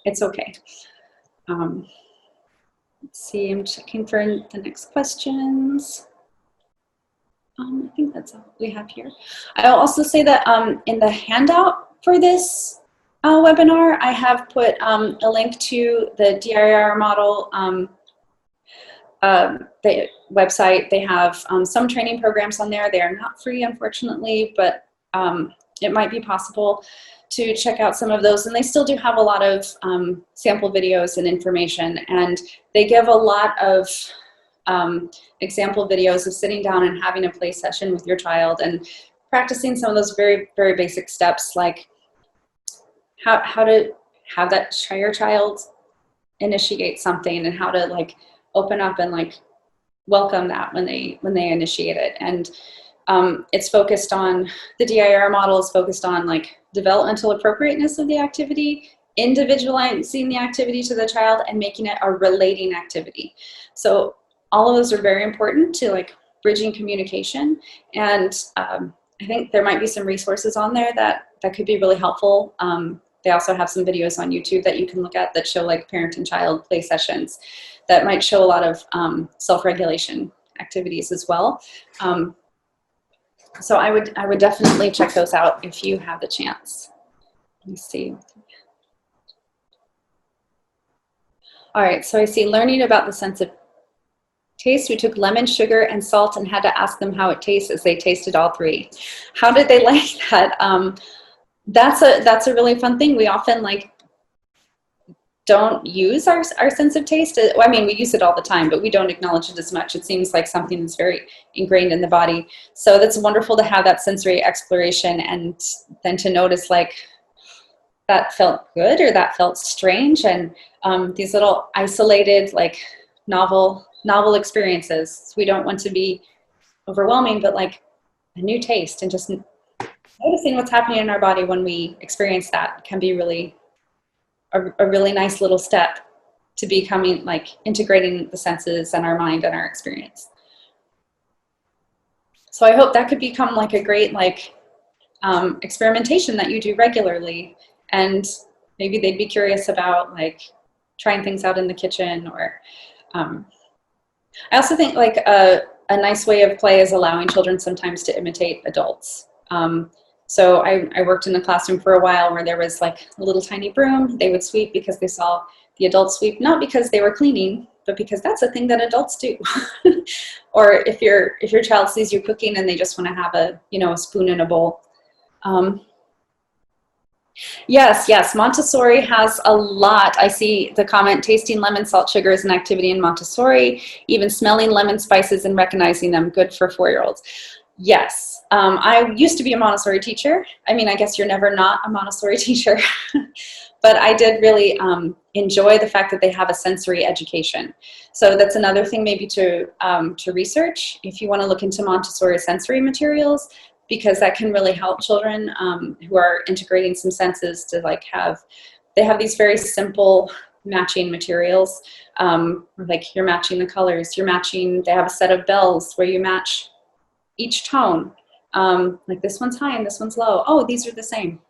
It's okay. Let's see, I'm checking for the next questions. I think that's all we have here. I'll also say that in the handout for this webinar, I have put a link to the DIR model the website. They have some training programs on there. They are not free, unfortunately, but it might be possible to check out some of those. And they still do have a lot of sample videos and information. And they give a lot of example videos of sitting down and having a play session with your child and practicing some of those very, very basic steps, like how to have your child initiate something, and how to like open up and like welcome that when they initiate it. And it's focused on, the DIR model is focused on like developmental appropriateness of the activity, individualizing the activity to the child, and making it a relating activity. So all of those are very important to like bridging communication. And I think there might be some resources on there that could be really helpful. They also have some videos on YouTube that you can look at that show like parent and child play sessions that might show a lot of self-regulation activities as well. So I would definitely check those out if you have the chance. Let me see. All right, so I see learning about the sense of taste. We took lemon, sugar, and salt and had to ask them how it tastes as they tasted all three. How did they like that? That's a really fun thing. We often like don't use our sense of taste. I mean, we use it all the time, but we don't acknowledge it as much. It seems like something that's very ingrained in the body. So that's wonderful to have that sensory exploration, and then to notice like that felt good or that felt strange, and these little isolated like novel experiences. We don't want to be overwhelming, but like a new taste, and just noticing what's happening in our body when we experience that can be really a really nice little step to becoming like integrating the senses and our mind and our experience. So I hope that could become like a great like experimentation that you do regularly, and maybe they'd be curious about like trying things out in the kitchen. Or I also think like a nice way of play is allowing children sometimes to imitate adults. So I worked in a classroom for a while where there was like a little tiny broom. They would sweep because they saw the adults sweep, not because they were cleaning, but because that's a thing that adults do. Or if your child sees you cooking and they just want to have a spoon and a bowl. Yes, Montessori has a lot. I see the comment, tasting lemon, salt, sugar is an activity in Montessori, even smelling lemon spices and recognizing them, good for 4-year-olds. Yes, I used to be a Montessori teacher. I mean, I guess you're never not a Montessori teacher, but I did really enjoy the fact that they have a sensory education. So that's another thing maybe to research if you want to look into Montessori sensory materials, because that can really help children who are integrating some senses to like they have these very simple matching materials, like you're matching the colors, they have a set of bells where you match each tone, like this one's high and this one's low. Oh, these are the same.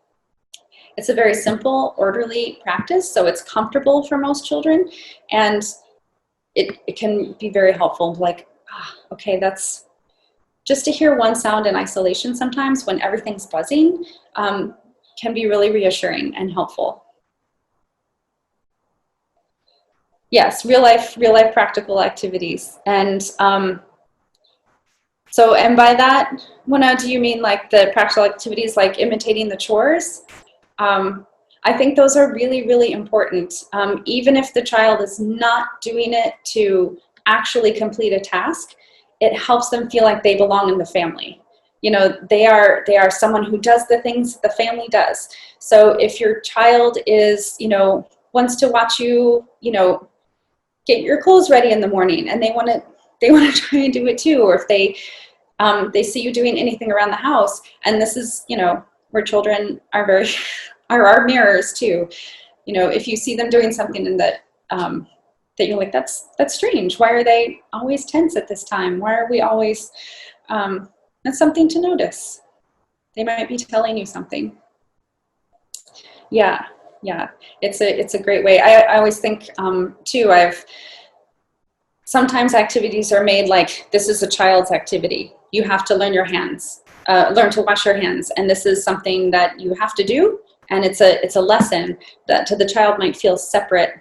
It's a very simple, orderly practice, so it's comfortable for most children, and it can be very helpful. Like, okay, that's just to hear one sound in isolation sometimes when everything's buzzing can be really reassuring and helpful. Yes, real life practical activities. And so, and by that, Mona, do you mean like the practical activities like imitating the chores? I think those are really, really important. Even if the child is not doing it to actually complete a task, it helps them feel like they belong in the family. You know, they are someone who does the things the family does. So if your child is, you know, wants to watch you, you know, get your clothes ready in the morning, and they want to try and do it too, or if they see you doing anything around the house, and this is, you know, where children are very are our mirrors too. You know, if you see them doing something and that that you're like, that's strange. Why are they always tense at this time? Why are we always? That's something to notice. They might be telling you something. Yeah, it's a great way. I always think too. Sometimes activities are made like, this is a child's activity. You have to learn your hands, learn to wash your hands, and this is something that you have to do. And it's a lesson that to the child might feel separate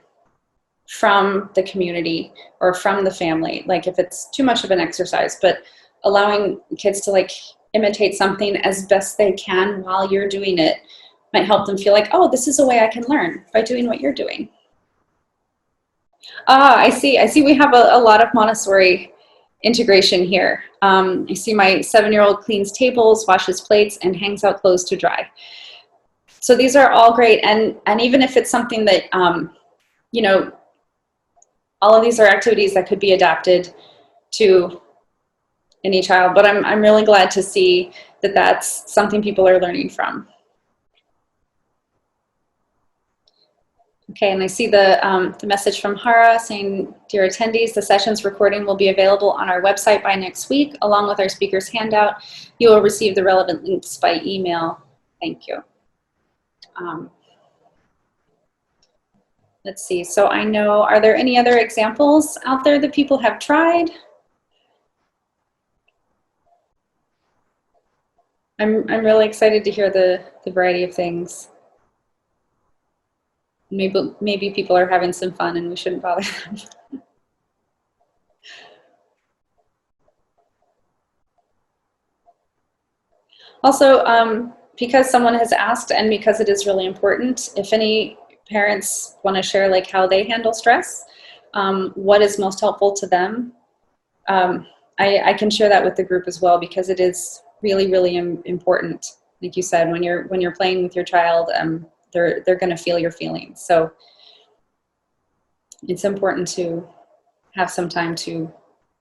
from the community or from the family, like if it's too much of an exercise. But allowing kids to like imitate something as best they can while you're doing it might help them feel like, oh, this is a way I can learn by doing what you're doing. I see we have a lot of Montessori integration here. I see my 7-year-old cleans tables, washes plates, and hangs out clothes to dry. So these are all great. And even if it's something that, you know, all of these are activities that could be adapted to any child, but I'm really glad to see that that's something people are learning from. Okay, and I see the message from Hara saying, dear attendees, the session's recording will be available on our website by next week, along with our speaker's handout. You will receive the relevant links by email. Thank you. Let's see, so I know, are there any other examples out there that people have tried? I'm really excited to hear the variety of things. Maybe people are having some fun and we shouldn't bother them. Also, because someone has asked and because it is really important, if any parents want to share like how they handle stress, what is most helpful to them, I can share that with the group as well, because it is really, really important. Like you said, when you're playing with your child, they're going to feel your feelings. So it's important to have some time to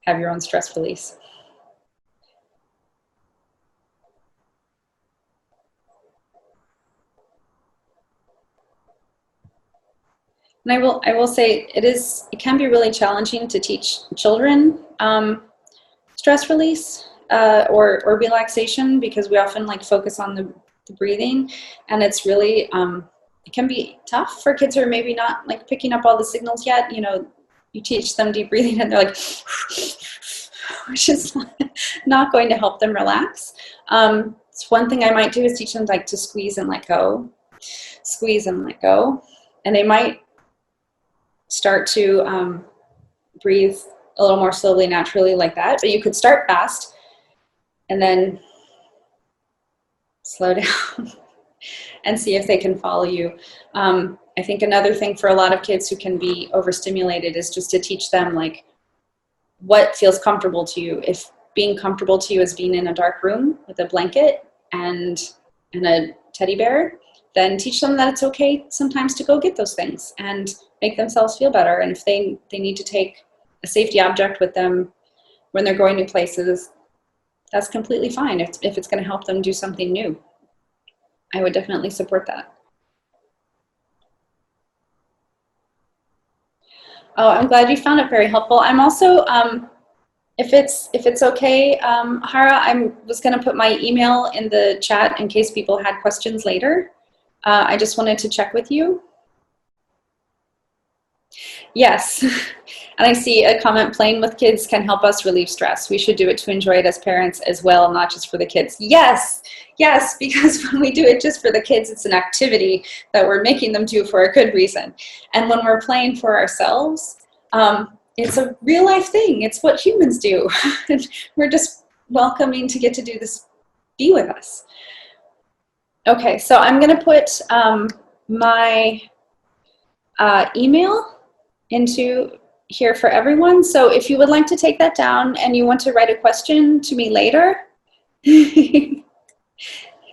have your own stress release. And I will say it can be really challenging to teach children stress release or relaxation, because we often like focus on the breathing, and it's really it can be tough for kids who are maybe not like picking up all the signals yet. You know, you teach them deep breathing and they're like, which is not going to help them relax. So one thing I might do is teach them like to squeeze and let go, and they might start to breathe a little more slowly, naturally, like that. But you could start fast and then slow down and see if they can follow you. I think another thing for a lot of kids who can be overstimulated is just to teach them like what feels comfortable to you. If being comfortable to you is being in a dark room with a blanket and a teddy bear, then teach them that it's okay sometimes to go get those things and make themselves feel better. And if they need to take a safety object with them when they're going new places, that's completely fine if it's going to help them do something new. I would definitely support that. Oh, I'm glad you found it very helpful. I'm also, if it's okay, Hara, I was going to put my email in the chat in case people had questions later. I just wanted to check with you. Yes, and I see a comment, playing with kids can help us relieve stress. We should do it to enjoy it as parents as well, not just for the kids. Yes, because when we do it just for the kids, it's an activity that we're making them do for a good reason. And when we're playing for ourselves, it's a real life thing. It's what humans do. We're just welcoming to get to do this, be with us. Okay, so I'm going to put my email into here for everyone. So if you would like to take that down and you want to write a question to me later,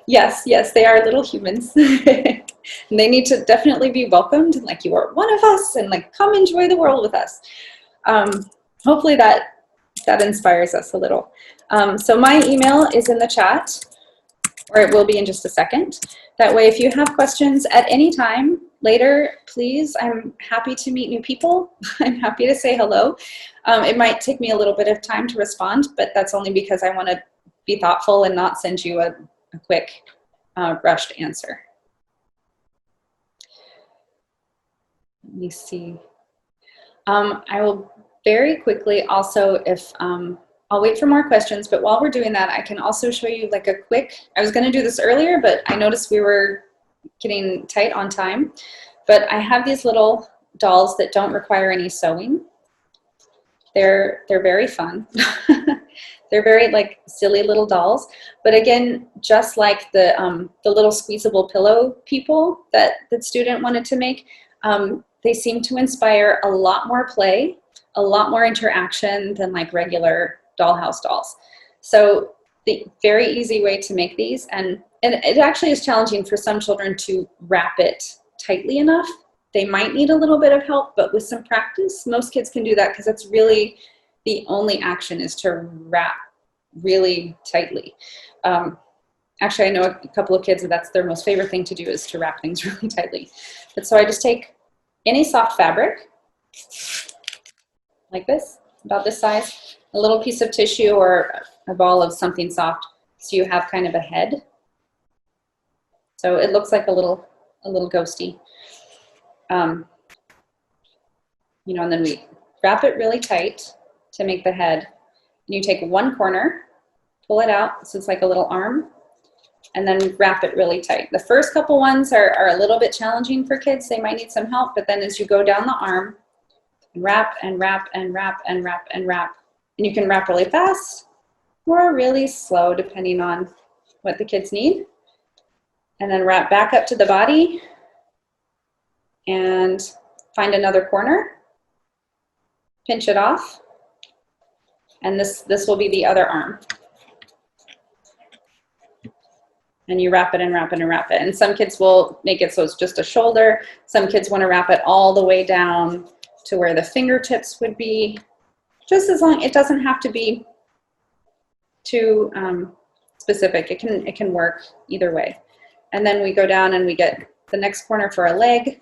yes, yes, they are little humans. And they need to definitely be welcomed, like you are one of us, and like come enjoy the world with us. Hopefully that inspires us a little. So my email is in the chat, or it will be in just a second. That way, if you have questions at any time later, please, I'm happy to meet new people. I'm happy to say hello. It might take me a little bit of time to respond, but that's only because I want to be thoughtful and not send you a quick, rushed answer. Let me see. I will very quickly also, if I'll wait for more questions, but while we're doing that, I can also show you like a quick, I was gonna do this earlier, but I noticed we were getting tight on time. But I have these little dolls that don't require any sewing. They're very fun. They're very like silly little dolls. But again, just like the little squeezable pillow people that the student wanted to make, they seem to inspire a lot more play, a lot more interaction than like regular dollhouse dolls. So the very easy way to make these, and it actually is challenging for some children to wrap it tightly enough. They might need a little bit of help, but with some practice, most kids can do that because it's really the only action is to wrap really tightly. Actually, I know a couple of kids that's their most favorite thing to do is to wrap things really tightly. But so I just take any soft fabric, like this, about this size, a little piece of tissue or a ball of something soft, so you have kind of a head. So it looks like a little ghosty. You know, and then we wrap it really tight to make the head. And you take one corner, pull it out, so it's like a little arm, and then wrap it really tight. The first couple ones are a little bit challenging for kids. They might need some help, but then as you go down the arm, wrap and wrap and wrap and wrap and wrap. And you can wrap really fast or really slow depending on what the kids need. And then wrap back up to the body and find another corner, pinch it off, and this will be the other arm. And you wrap it and wrap it and wrap it. And some kids will make it so it's just a shoulder. Some kids want to wrap it all the way down to where the fingertips would be. Just as long, it doesn't have to be too specific. It can work either way. And then we go down and we get the next corner for a leg.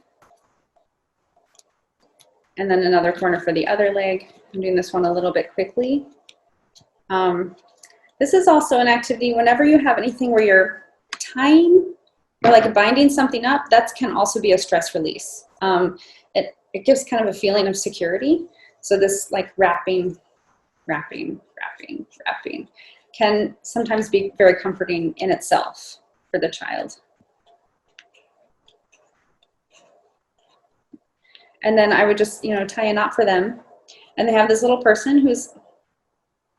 And then another corner for the other leg. I'm doing this one a little bit quickly. This is also an activity whenever you have anything where you're tying or like binding something up, that can also be a stress release. It gives kind of a feeling of security. So this like wrapping can sometimes be very comforting in itself for the child. And then I would just, you know, tie a knot for them. And they have this little person who's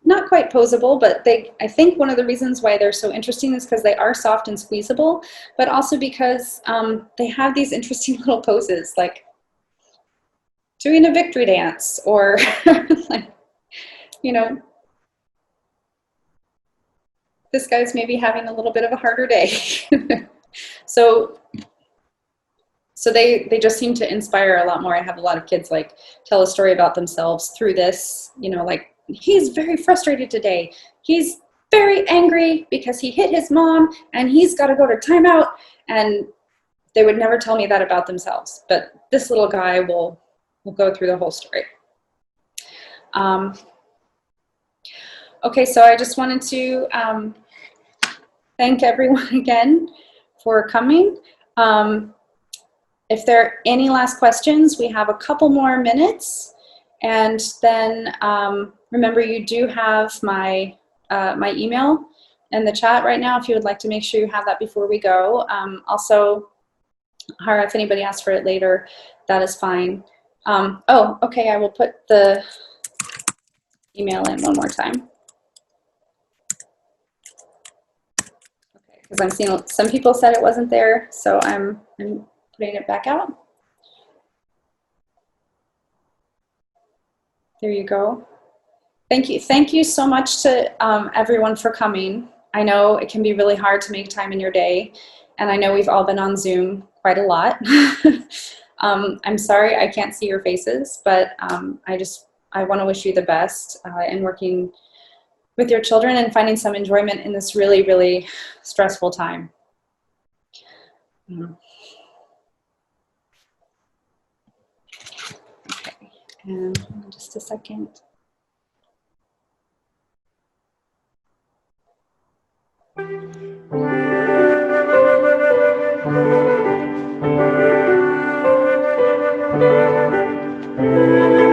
not quite posable, but I think one of the reasons why they're so interesting is because they are soft and squeezable, but also because they have these interesting little poses, like doing a victory dance, or like, you know, this guy's maybe having a little bit of a harder day. So they just seem to inspire a lot more. I have a lot of kids like tell a story about themselves through this, you know, like, he's very frustrated today. He's very angry because he hit his mom and he's got to go to timeout. And they would never tell me that about themselves. But this little guy will go through the whole story. Okay, so I just wanted to thank everyone again for coming. If there are any last questions, we have a couple more minutes. And then remember, you do have my email in the chat right now if you would like to make sure you have that before we go. Also, Hara, if anybody asks for it later, that is fine. Oh, okay, I will put the email in one more time. Okay. because I'm seeing some people said it wasn't there, so I'm putting it back out. There you go. Thank you so much to everyone for coming. I know it can be really hard to make time in your day, and I know we've all been on Zoom quite a lot. I'm sorry I can't see your faces, but I want to wish you the best in working with your children and finding some enjoyment in this really, really stressful time. Okay. And just a second.